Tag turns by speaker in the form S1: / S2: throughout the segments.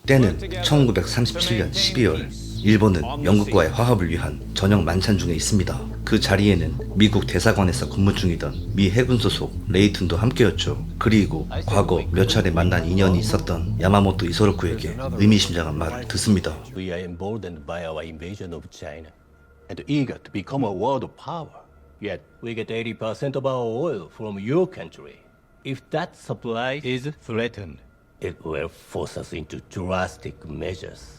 S1: 때는 1937년 12월. 일본은 영국과의 화합을 위한 저녁 만찬 중에 있습니다. 그 자리에는 미국 대사관에서 근무 중이던 미 해군 소속 레이튼도 함께였죠. 그리고 과거 몇 차례 만난 인연이 있었던 야마모토 이소로쿠에게 의미심장한 말을 듣습니다.
S2: We are emboldened by our invasion of China and eager to become a world power. Yet we get 80% of our oil from your country. If that supply is threatened, it will force us into drastic measures.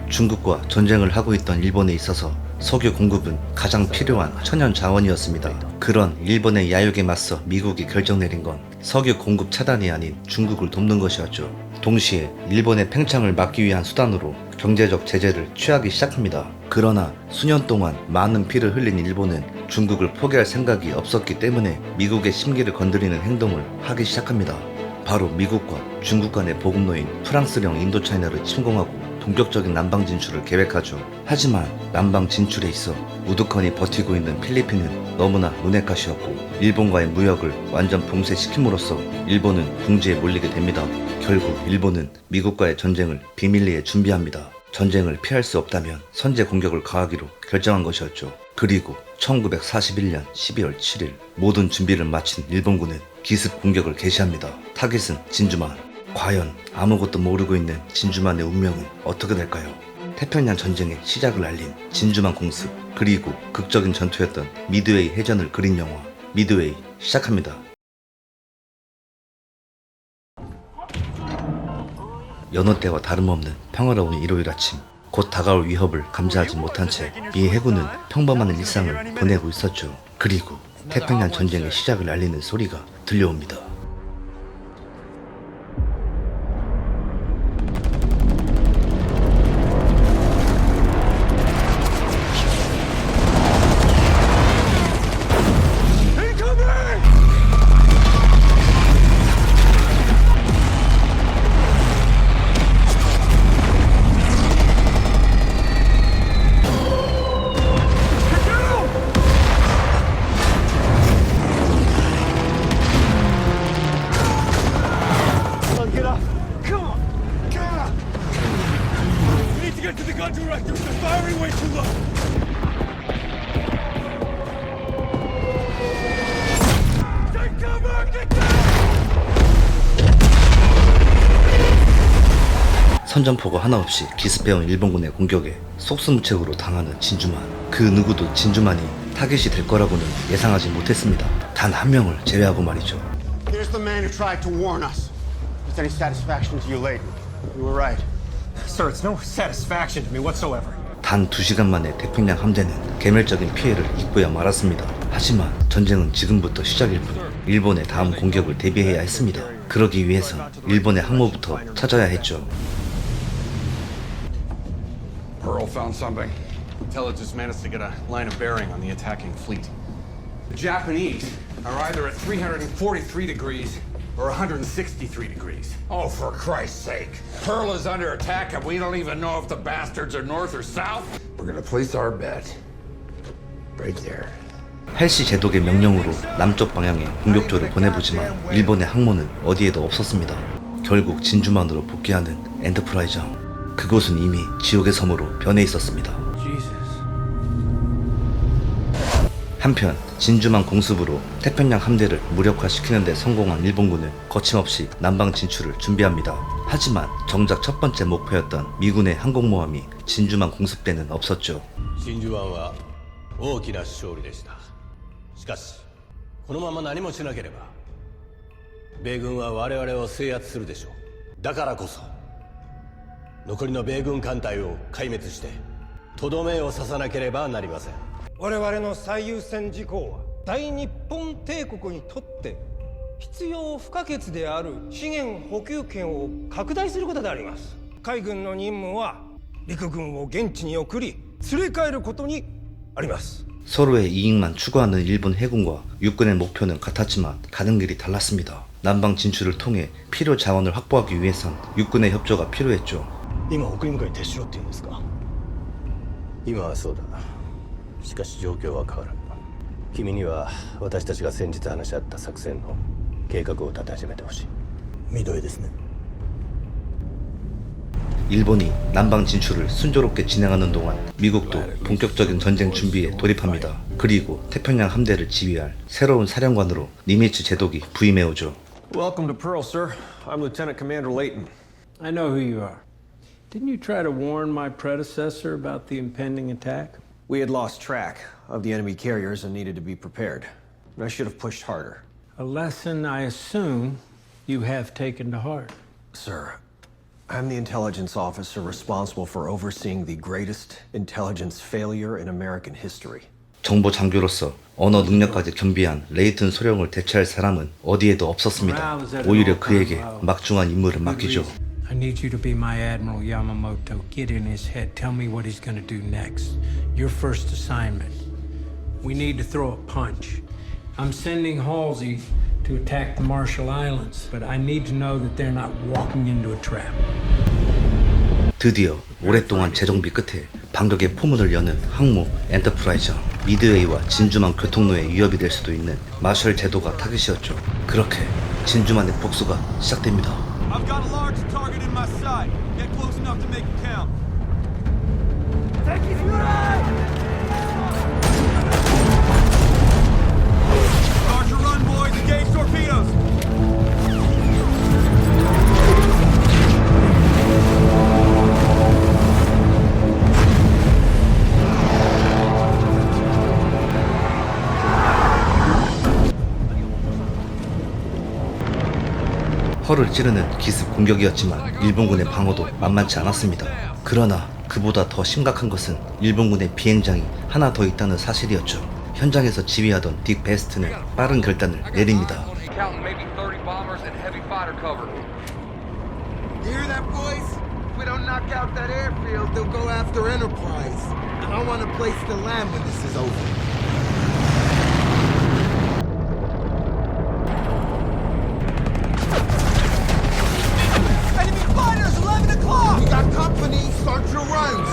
S1: 중국과 전쟁을 하고 있던 일본에 있어서 석유 공급은 가장 필요한 천연 자원이었습니다. 그런 일본의 야욕에 맞서 미국이 결정 내린 건 석유 공급 차단이 아닌 중국을 돕는 것이었죠. 동시에 일본의 팽창을 막기 위한 수단으로 경제적 제재를 취하기 시작합니다. 그러나 수년 동안 많은 피를 흘린 일본은 중국을 포기할 생각이 없었기 때문에 미국의 심기를 건드리는 행동을 하기 시작합니다. 바로 미국과 중국 간의 보급로인 프랑스령 인도차이나를 침공하고 본격적인 남방 진출을 계획하죠. 하지만 남방 진출에 있어 우두커니 버티고 있는 필리핀은 너무나 눈엣가시였고 일본과의 무역을 완전 봉쇄시킴으로써 일본은 궁지에 몰리게 됩니다. 결국 일본은 미국과의 전쟁을 비밀리에 준비합니다. 전쟁을 피할 수 없다면 선제 공격을 가하기로 결정한 것이었죠. 그리고 1941년 12월 7일 모든 준비를 마친 일본군은 기습 공격을 개시합니다. 타깃은 진주만. 과연 아무것도 모르고 있는 진주만의 운명은 어떻게 될까요? 태평양 전쟁의 시작을 알린 진주만 공습, 그리고 극적인 전투였던 미드웨이 해전을 그린 영화 미드웨이 시작합니다. 여느 때와 다름없는 평화로운 일요일 아침, 곧 다가올 위협을 감지하지 못한 채 미 해군은 평범한 일상을 보내고 있었죠. 그리고 태평양 전쟁의 시작을 알리는 소리가 들려옵니다. 선전포고 하나 없이 기습해온 일본군의 공격에 속수무책으로 당하는 진주만. 그 누구도 진주만이 타겟이 될 거라고는 예상하지 못했습니다. 단 한 명을 제외하고 말이죠.
S3: Here's the man who tried to warn us. Is any satisfaction to you, Layton? You were right.
S4: Sir, it's no satisfaction to me whatsoever.
S1: 단 2시간 만에 태평양 함대는 개멸적인 피해를 입고야 말았습니다. 하지만 전쟁은 지금부터 시작일 뿐 일본의 다음 공격을 대비해야 했습니다. 그러기 위해선 일본의 항모부터 찾아야 했죠.
S5: Pearl found something.
S6: Intelligence managed to get a line of bearing on the attacking fleet.
S5: The Japanese are either at 343 degrees or 163 degrees.
S7: Oh, for Christ's sake. Pearl is under attack and we don't even know if the bastards are north or south?
S5: We're gonna place our bet right there.
S1: 헬시 제독의 명령으로 남쪽 방향에 공격조를 보내보지만 일본의 항모는 어디에도 없었습니다. 결국 진주만으로 복귀하는 엔터프라이즈함. 그곳은 이미 지옥의 섬으로 변해 있었습니다. 한편 진주만 공습으로 태평양 함대를 무력화시키는 데 성공한 일본군은 거침없이 남방 진출을 준비합니다. 하지만 정작 첫 번째 목표였던 미군의 항공모함이 진주만 공습 때는 없었죠.
S2: 真珠湾は大きな勝利でした。しかしこのまま何もしなければ米軍は我々を制圧するでしょう。だからこそ残りの米軍艦隊を壊滅してとどめを刺さなければなりません。
S8: 我々の最優先事項は大日本帝国にとって必要不可欠である資源補給権を拡大することであります。海軍の任務は陸軍を現地に送り連れ帰ることにあります。
S1: 서로의 이익만 추구하는 일본 해군과 육군의 목표는 같았지만 가는 길이 달랐습니다. 남방 진출을 통해 필요 자원을 확보하기 위해선 육군의 협조가 필요했죠.
S4: 今送り迎え撤しろって言うんですか？
S2: 今はそうだ。しかし状況は変わる。君には私たちが先日話し合った作戦の計画を立て始めてほしい。
S4: 緑ですね。
S1: 일본이 남방 진출을 순조롭게 진행하는 동안 미국도 본격적인 전쟁 준비에 돌입합니다. 그리고 태평양 함대를 지휘할 새로운 사령관으로 니미츠 제독이 부임해오죠.
S4: Welcome to Pearl, sir. I'm Lieutenant Commander Layton.
S9: I know who you are. Didn't you try to warn my predecessor about the impending attack?
S4: We had lost track of the enemy carriers and needed to be prepared. I should have pushed harder.
S9: A lesson I assume you have taken to heart.
S4: Sir, I'm the intelligence officer responsible for overseeing the greatest intelligence failure in American history.
S1: 정보 장교로서 언어 능력까지 겸비한 레이튼 소령을 대체할 사람은 어디에도 없었습니다. 오히려 그에게 막중한 임무를 맡기죠.
S9: I need you to be my Admiral Yamamoto. Get in his head. Tell me what he's going to do next. Your first assignment. We need to throw a punch. I'm sending Halsey to attack the Marshall Islands, but I need to know that they're not walking into a trap.
S1: 드디어 오랫동안 재정비 끝에 반격의 포문을 여는 항모 엔터프라이저. 미드웨이와 진주만 교통로에 위협이 될 수도 있는 마셜 제도가 타깃이었죠. 그렇게 진주만의 복수가 시작됩니다.
S10: I've got a large target in my sight. Get close enough to make it count. Start your run, boys. Engage torpedoes.
S1: 허를 찌르는 기습 공격이었지만 일본군의 방어도 만만치 않았습니다. 그러나 그보다 더 심각한 것은 일본군의 비행장이 하나 더 있다는 사실이었죠. 현장에서 지휘하던 딕 베스트는 빠른 결단을 내립니다.
S10: Counting maybe 30 bombers and heavy fighter cover. You hear that, boys? If we don't knock out that airfield, they'll go after Enterprise. And I want a place to land when this is over. Enemy fighters, 11 o'clock! We got company, start your runs!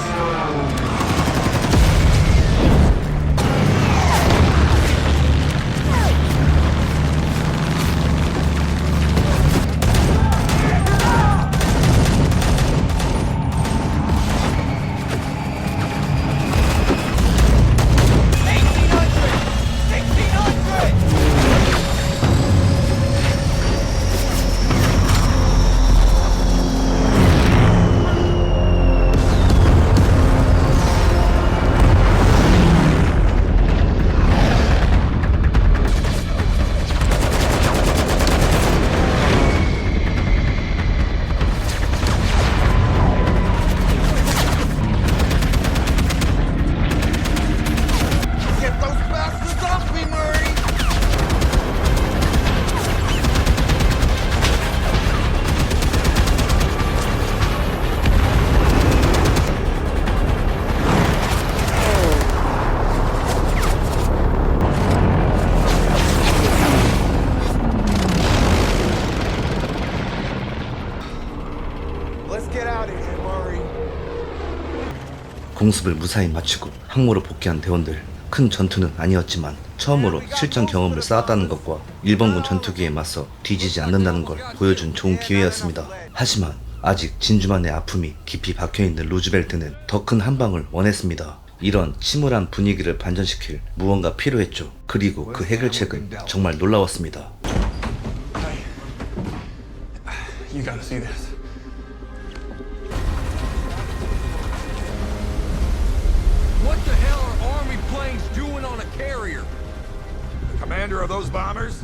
S1: 공습을 무사히 마치고 항모로 복귀한 대원들. 큰 전투는 아니었지만 처음으로 실전 경험을 쌓았다는 것과 일본군 전투기에 맞서 뒤지지 않는다는 걸 보여준 좋은 기회였습니다. 하지만 아직 진주만의 아픔이 깊이 박혀있는 루즈벨트는 더 큰 한방을 원했습니다. 이런 침울한 분위기를 반전시킬 무언가 필요했죠. 그리고 그 해결책은 정말 놀라웠습니다.
S6: You gotta see this.
S10: What the hell are Army planes doing on a carrier?
S7: The commander of those bombers?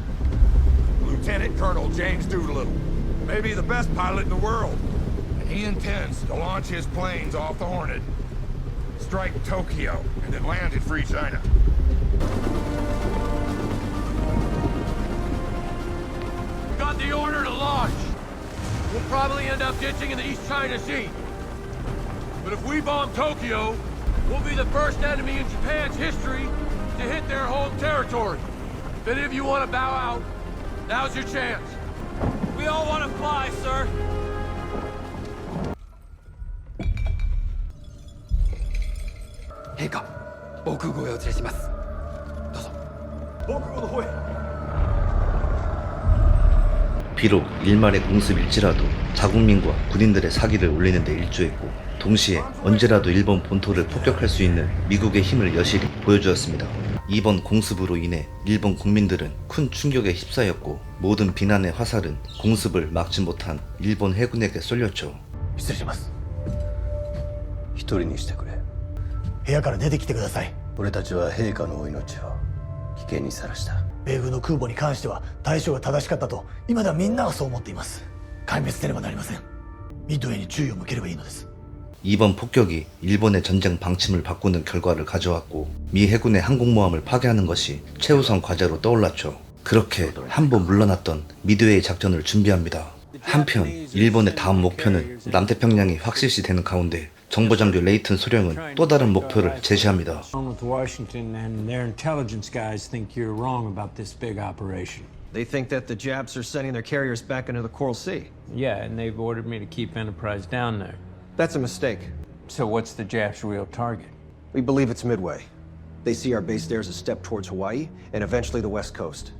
S7: Lieutenant Colonel James Doolittle. Maybe the best pilot in the world. And he intends to launch his planes off the Hornet, strike Tokyo, and then land in free China.
S10: Got the order to launch. We'll probably end up ditching in the East China Sea. But if we bomb Tokyo, we'll be the first enemy in Japan's history to hit their home territory. If any of you want to bow out, now's your chance. We all want to fly, sir. Heika, 防空壕へお連れします。どうぞ。
S4: 防空壕の方へ。
S1: 비록 일말의 공습일지라도 자국민과 군인들의 사기를 올리는 데 일조했고 동시에 언제라도 일본 본토를 폭격할 수 있는 미국의 힘을 여실히 보여주었습니다. 이번 공습으로 인해 일본 국민들은 큰 충격에 휩싸였고 모든 비난의 화살은 공습을 막지 못한 일본 해군에게 쏠렸죠.
S3: 失礼します。一人にしてくれ。部屋から出てきてください。俺たちは陛下のお命を危険にさらした。米軍の空母に関しては対処が正しかったと今ではみんながそう思っています。壊滅せねばなりません。ミッドウェイに注意を向ければいいのです。
S1: 이번 폭격이 일본의 전쟁 방침을 바꾸는 결과를 가져왔고 미 해군의 항공모함을 파괴하는 것이 최우선 과제로 떠올랐죠. 그렇게 한 번 물러났던 미드웨이 작전을 준비합니다. 한편 일본의 다음 목표는 남태평양이 확실시되는 가운데 정보장교 레이튼 소령은 또 다른 목표를 제시합니다.
S9: With Washington and their intelligence guys think you're wrong about this big operation.
S4: They think that the Japs are sending their carriers back into the Coral Sea.
S9: Yeah, and they've ordered me to keep Enterprise down there.
S4: That's a mistake.
S9: So what's the Japs' real target?
S4: We believe it's Midway. They see our base there as a step towards Hawaii and eventually the West Coast.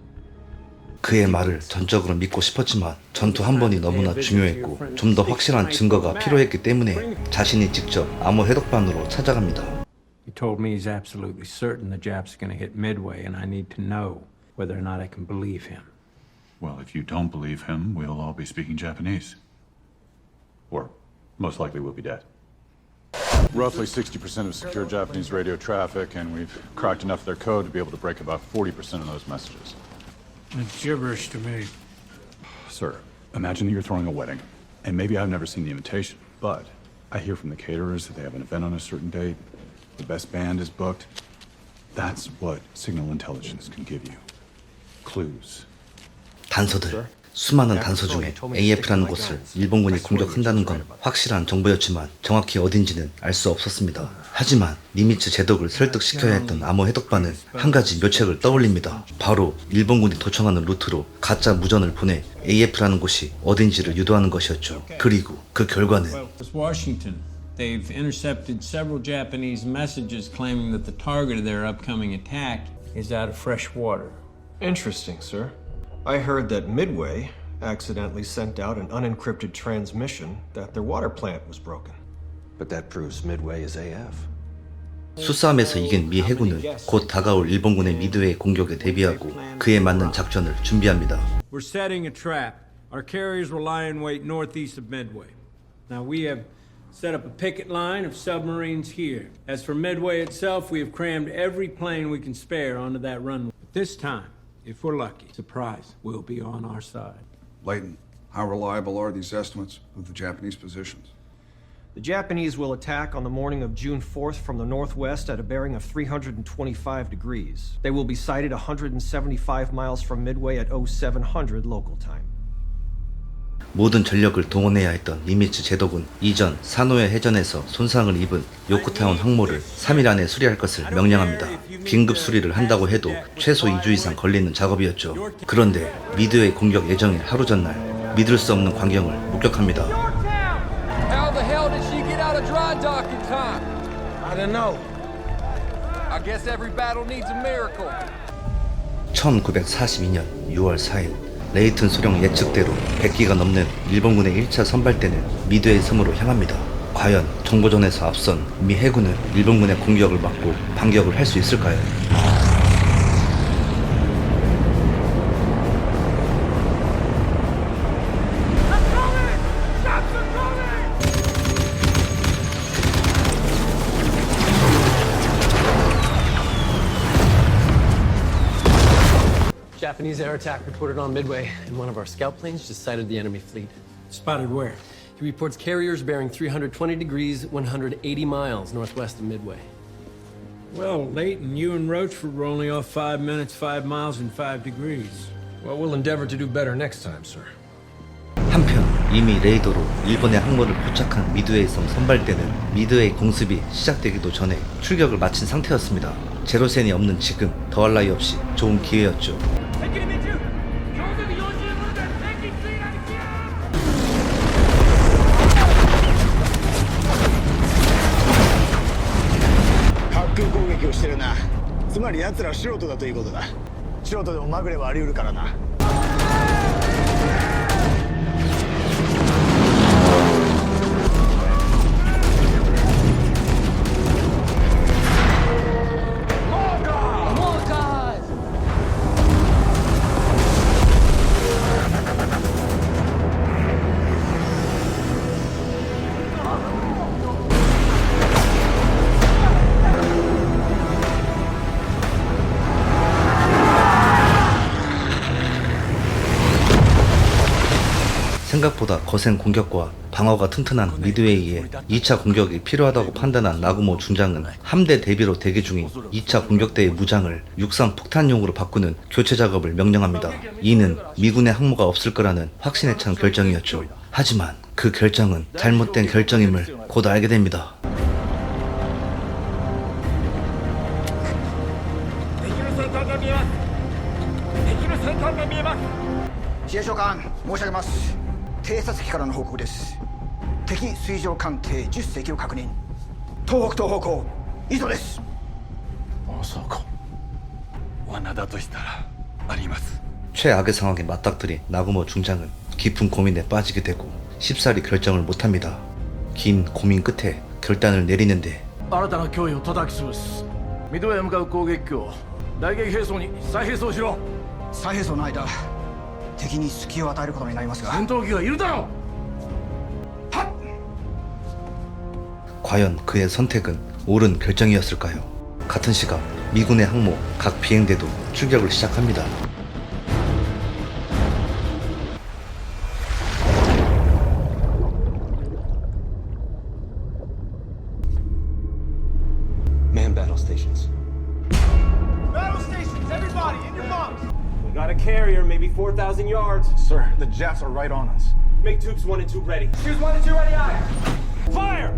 S1: 그의 말을 전적으로 믿고 싶었지만 전투 한 번이 너무나 중요했고 좀 더 확실한 증거가 필요했기 때문에 자신이 직접 암호 해독반으로 찾아갑니다.
S9: He told me he's absolutely certain the Japs are going to hit Midway, and I need to know whether or not I can believe him.
S11: Well, if you don't believe him, we'll all be speaking Japanese. Or most likely we'll be dead.
S6: Roughly 60% of secure Japanese radio traffic, and we've cracked enough of their code to be able to break about 40% of those messages.
S9: It's gibberish to me.
S11: Sir, imagine that you're throwing a wedding, and maybe I've never seen the invitation, but I hear from the caterers that they have an event on a certain date, the best band is booked. That's what signal intelligence can give you. Clues.
S1: 단서들. 수많은 단서 중에 AF라는 곳을 일본군이 공격한다는 건 확실한 정보였지만 정확히 어딘지는 알 수 없었습니다. 하지만 니미츠 제독을 설득시켜야 했던 암호 해독반은 한 가지 묘책을 떠올립니다. 바로 일본군이 도청하는 루트로 가짜 무전을 보내 AF라는 곳이 어딘지를 유도하는 것이었죠. 그리고 그 결과는
S9: Washington. They've intercepted several Japanese messages claiming that the target of their upcoming attack is out of fresh water.
S4: Interesting, sir. I heard that Midway accidentally sent out an unencrypted transmission that their water plant was broken. But that proves Midway is AF.
S1: 수싸움에서 이긴 미 해군은 곧 다가올 일본군의 미드웨이 공격에 대비하고 그에 맞는 작전을 준비합니다.
S9: We're setting a trap. Our carriers will lie in wait northeast of Midway. Now we have set up a picket line of submarines here. As for Midway itself, we have crammed every plane we can spare onto that runway. But this time, if we're lucky, surprise will be on our side.
S7: Leighton, how reliable are these estimates of the Japanese positions?
S4: The Japanese will attack on the morning of June 4th from the northwest at a bearing of 325 degrees. They will be sighted 175 miles from Midway at 0700 local time.
S1: 모든 전력을 동원해야 했던 니미츠 제독은 이전 사노에 해전에서 손상을 입은 요코타운 항모를 3일 안에 수리할 것을 명령합니다. 긴급 수리를 한다고 해도 최소 2주 이상 걸리는 작업이었죠. 그런데 미드웨이 공격 예정일 하루 전날 믿을 수 없는 광경을 목격합니다.
S10: How the hell did she get out of dry dock in time?
S8: I don't know.
S10: I guess every battle needs a miracle.
S1: 1942년 6월 4일 레이튼 소령 예측대로 100기가 넘는 일본군의 1차 선발대는 미드웨이 섬으로 향합니다. 과연 정보전에서 앞선 미 해군은 일본군의 공격을 막고 반격을 할 수 있을까요?
S12: Japanese air attack reported on Midway, and one of our scout planes just sighted the enemy fleet.
S9: Spotted where?
S12: He reports carriers bearing 320 degrees, 180 miles northwest of Midway.
S9: Well, Leighton, you and Roachford were only off 5 minutes, 5 miles, and 5 degrees.
S8: Well, we'll endeavor to do better next time, sir.
S1: 한편 이미 레이더로 일본의 항모를 포착한 미드웨이 섬 선발대는 미드웨이 공습이 시작되기도 전에 출격을 마친 상태였습니다. 제로센이 없는 지금 더할 나위 없이 좋은 기회였죠. 생각보다 거센 공격과 방어가 튼튼한 미드웨이에 2차 공격이 필요하다고 판단한 나구모 중장은 함대 대비로 대기 중인 2차 공격대의 무장을 육상 폭탄용으로 바꾸는 교체 작업을 명령합니다. 이는 미군의 항모가 없을 거라는 확신에 찬 결정이었죠. 하지만 그 결정은 잘못된 결정임을 곧 알게 됩니다.
S13: 司令長官申し上げます。偵察機からの報告です。敵水上艦艇10隻を確認。東北東方向以上です。
S3: まさか罠だとしたらあります。
S1: 최악의 상황에 맞닥뜨린 나구모 중장은 깊은 고민에 빠지게 되고 쉽사리 결정을 못합니다. 긴 고민 끝에 결단을 내리는데
S10: 新たな脅威を叩き潰す。ミッドウェイへ向かう攻撃機を大撃兵装に再兵装しろ。
S13: 再兵装の間敵に隙を与えることになりますが、
S10: 戦闘機がいるだろう。
S1: 과연 그의 선택은 옳은 결정이었을까요? 같은 시각 미군의 항모 각 비행대도 출격을 시작합니다.
S3: Man battle stations.
S8: Battle stations, everybody, in your bunks! We got a carrier, maybe 4,000 yards.
S11: Sir, the jets are right on us.
S8: Make tubes 1 and 2 ready. Tubes 1 and 2 ready, aye! Fire!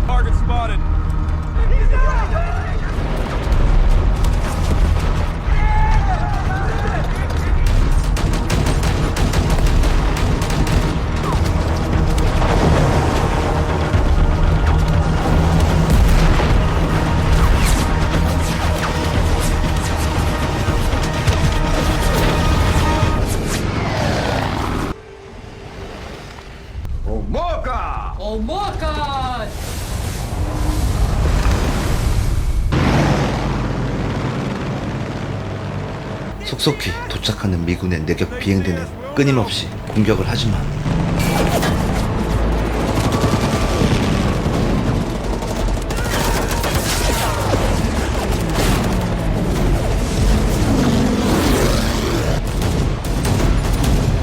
S7: Target spotted. Omoka!
S10: Omoka!
S1: 속속히 도착하는 미군의 내격 비행대는 끊임없이 공격을 하지만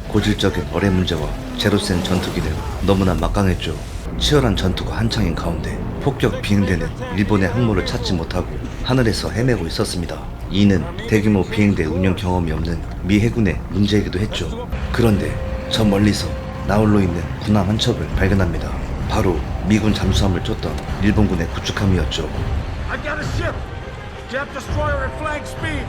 S1: 고질적인 어뢰 문제와 제로센 전투기는 너무나 막강했죠. 치열한 전투가 한창인 가운데 폭격 비행대는 일본의 항모를 찾지 못하고 하늘에서 헤매고 있었습니다. 이는 대규모 비행대 운영 경험이 없는 미 해군의 문제이기도 했죠. 그런데 저 멀리서 나홀로 있는 군함 한 척을 발견합니다. 바로 미군 잠수함을 쫓던 일본군의 구축함이었죠.
S7: I got a ship. Jet destroyer at flag speed.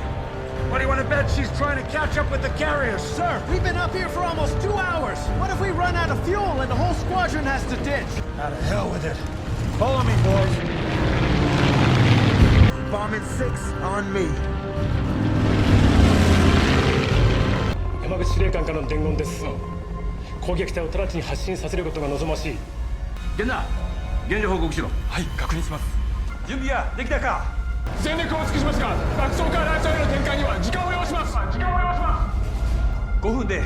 S7: What do you want to bet she's trying to catch up with the carriers?
S8: Sir, we've been up here for almost 2 hours. What if we run out of fuel and the whole squadron has to ditch?
S7: Out of hell with it. Follow me, boys. Bombing 6 on me.
S8: 山口司令官からの伝言です。攻撃隊を直ちに発進させることが望ましい。
S10: 源田、現状報告しろ。
S7: はい、確認します。準備はできたか？
S8: 全力を尽くしますが、爆走からライトへの展開には時間を要します。5分で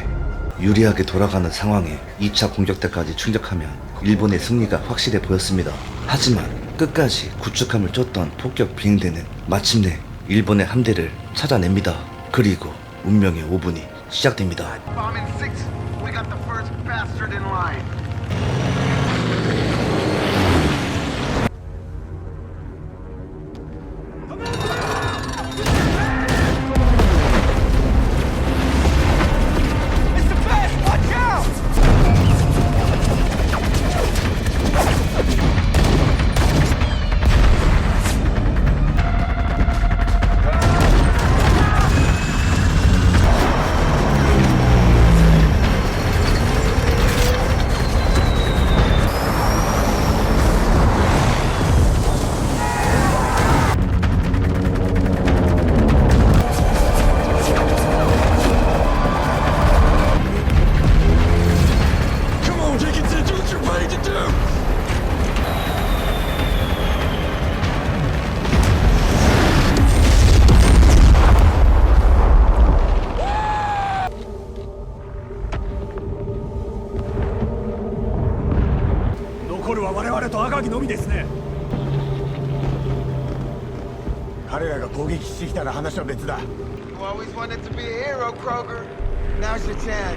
S1: 유리하게 돌아가는 상황에 2차 공격대까지 충격하면 일본의 승리가 확실해 보였습니다. 하지만 끝까지 구축함을 쫓던 폭격 비행대는 마침내 일본의 함대를 찾아냅니다. 그리고 운명의 5분이 시작됩니다.
S13: Bombing 6, we got the first bastard in line.
S3: 彼らが攻撃してきたら話は別だ。
S14: You always wanted to be a hero, Kroger. Now's your chance.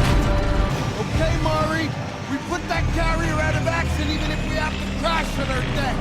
S10: Okay, Mari. We put that carrier out of action even if we have to crash on our deck.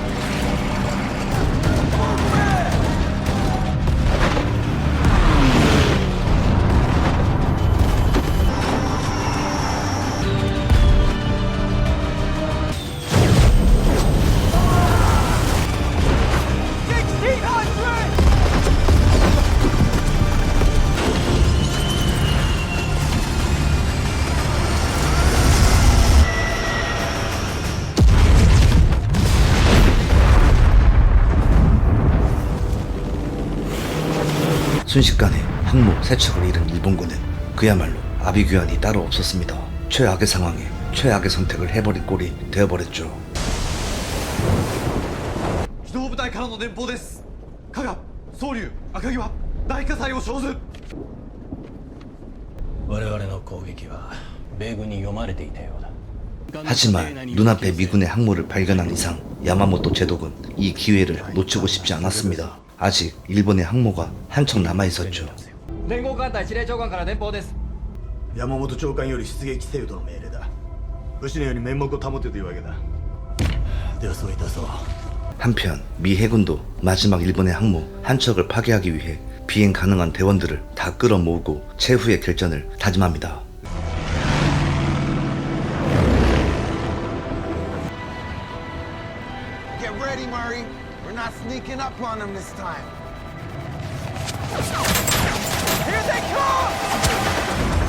S1: 순식간에 항모 3척을 잃은 일본군은 그야말로 아비규환이 따로 없었습니다. 최악의 상황에 최악의 선택을 해버린 꼴이 되어버렸죠.
S15: 機動部隊からの電報です。加賀、宗龍、赤城は大火災を生ず。
S3: 我々の攻撃は米軍に読まれていたようだ。
S1: 하지만 눈앞에 미군의 항모를 발견한 이상 야마모토 제독은 이 기회를 놓치고 싶지 않았습니다. 아직 일본의 항모가 한 척 남아있었죠.
S15: 連合艦隊司令長官から電報です。
S3: 山本長官より出撃せよとの命令だ。武士のように面目を保てというわけだ。ではそういたそう。
S1: 한편 미 해군도 마지막 일본의 항모 한 척을 파괴하기 위해 비행 가능한 대원들을 다 끌어모으고 최후의 결전을 다짐합니다.
S14: Get ready, Murray. We're not sneaking up on them this time. Here they come!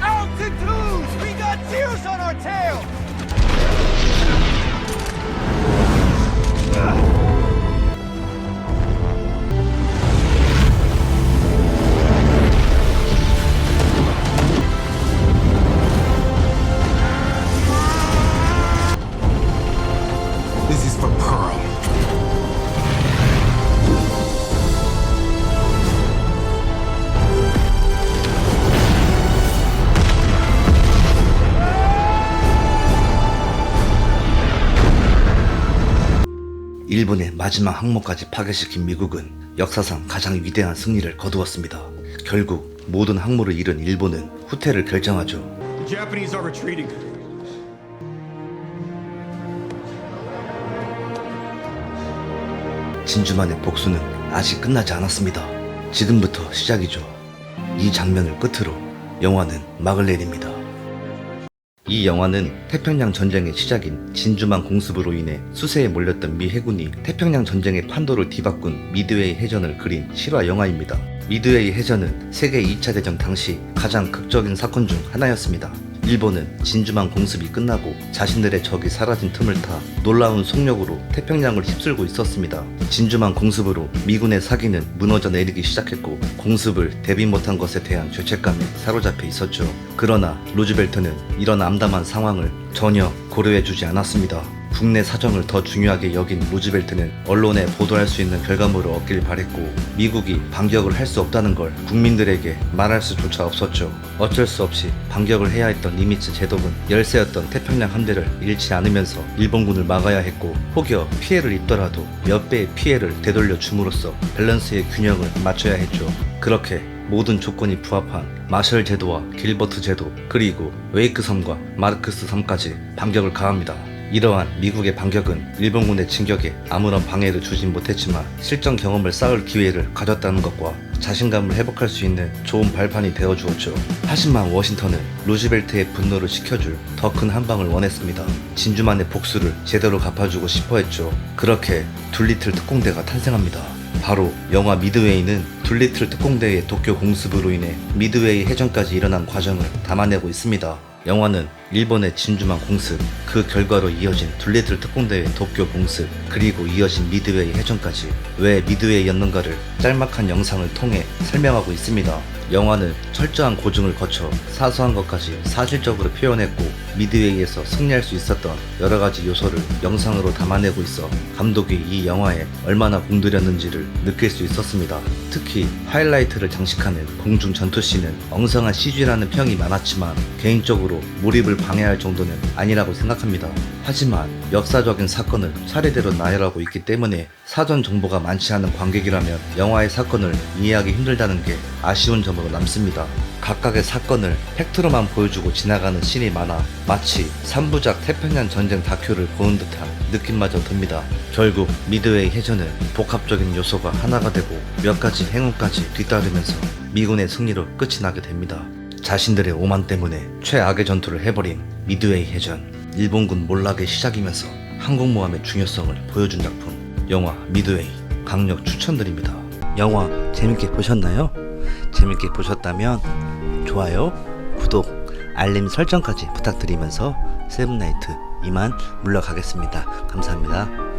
S14: Altitudes! We got tears on our tail!
S5: This is for Pearl.
S1: 일본의 마지막 항모까지 파괴시킨 미국은 역사상 가장 위대한 승리를 거두었습니다. 결국 모든 항모를 잃은 일본은 후퇴를 결정하죠.
S8: The Japanese are retreating.
S1: 진주만의 복수는 아직 끝나지 않았습니다. 지금부터 시작이죠. 이 장면을 끝으로 영화는 막을 내립니다. 이 영화는 태평양 전쟁의 시작인 진주만 공습으로 인해 수세에 몰렸던 미 해군이 태평양 전쟁의 판도를 뒤바꾼 미드웨이 해전을 그린 실화 영화입니다. 미드웨이 해전은 세계 2차 대전 당시 가장 극적인 사건 중 하나였습니다. 일본은 진주만 공습이 끝나고 자신들의 적이 사라진 틈을 타 놀라운 속력으로 태평양을 휩쓸고 있었습니다. 진주만 공습으로 미군의 사기는 무너져 내리기 시작했고 공습을 대비 못한 것에 대한 죄책감에 사로잡혀 있었죠. 그러나 루즈벨트는 이런 암담한 상황을 전혀 고려해주지 않았습니다. 국내 사정을 더 중요하게 여긴 루즈벨트는 언론에 보도할 수 있는 결과물을 얻길 바랬고 미국이 반격을 할 수 없다는 걸 국민들에게 말할 수조차 없었죠. 어쩔 수 없이 반격을 해야 했던 니미츠 제독은 열세였던 태평양 함대를 잃지 않으면서 일본군을 막아야 했고 혹여 피해를 입더라도 몇 배의 피해를 되돌려 줌으로써 밸런스의 균형을 맞춰야 했죠. 그렇게 모든 조건이 부합한 마셜 제도와 길버트 제도 그리고 웨이크 섬과 마르크스 섬까지 반격을 가합니다. 이러한 미국의 반격은 일본군의 진격에 아무런 방해를 주진 못했지만 실전 경험을 쌓을 기회를 가졌다는 것과 자신감을 회복할 수 있는 좋은 발판이 되어주었죠. 하지만 워싱턴은 루즈벨트의 분노를 식혀줄 더 큰 한방을 원했습니다. 진주만의 복수를 제대로 갚아주고 싶어 했죠. 그렇게 둘리틀 특공대가 탄생합니다. 바로 영화 미드웨이는 둘리틀 특공대의 도쿄 공습으로 인해 미드웨이 해전까지 일어난 과정을 담아내고 있습니다. 영화는 일본의 진주만 공습, 그 결과로 이어진 둘리틀 특공대의 도쿄 공습, 그리고 이어진 미드웨이 해전까지 왜 미드웨이였는가를 짤막한 영상을 통해 설명하고 있습니다. 영화는 철저한 고증을 거쳐 사소한 것까지 사실적으로 표현했고 미드웨이에서 승리할 수 있었던 여러가지 요소를 영상으로 담아내고 있어 감독이 이 영화에 얼마나 공들였는지를 느낄 수 있었습니다. 특히 하이라이트를 장식하는 공중 전투씬은 엉성한 CG라는 평이 많았지만 개인적으로 몰입을 방해할 정도는 아니라고 생각합니다. 하지만 역사적인 사건을 차례대로 나열하고 있기 때문에 사전 정보가 많지 않은 관객이라면 영화의 사건을 이해하기 힘들다는 게 아쉬운 점으로 남습니다. 각각의 사건을 팩트로만 보여주고 지나가는 씬이 많아 마치 3부작 태평양 전쟁 다큐를 보는 듯한 느낌마저 듭니다. 결국 미드웨이 해전은 복합적인 요소가 하나가 되고 몇 가지 행운까지 뒤따르면서 미군의 승리로 끝이 나게 됩니다. 자신들의 오만 때문에 최악의 전투를 해버린 미드웨이 해전, 일본군 몰락의 시작이면서 항공모함의 중요성을 보여준 작품 영화 미드웨이 강력 추천드립니다. 영화 재밌게 보셨나요? 재밌게 보셨다면 좋아요, 구독, 알림 설정까지 부탁드리면서 세븐나이트 이만 물러가겠습니다. 감사합니다.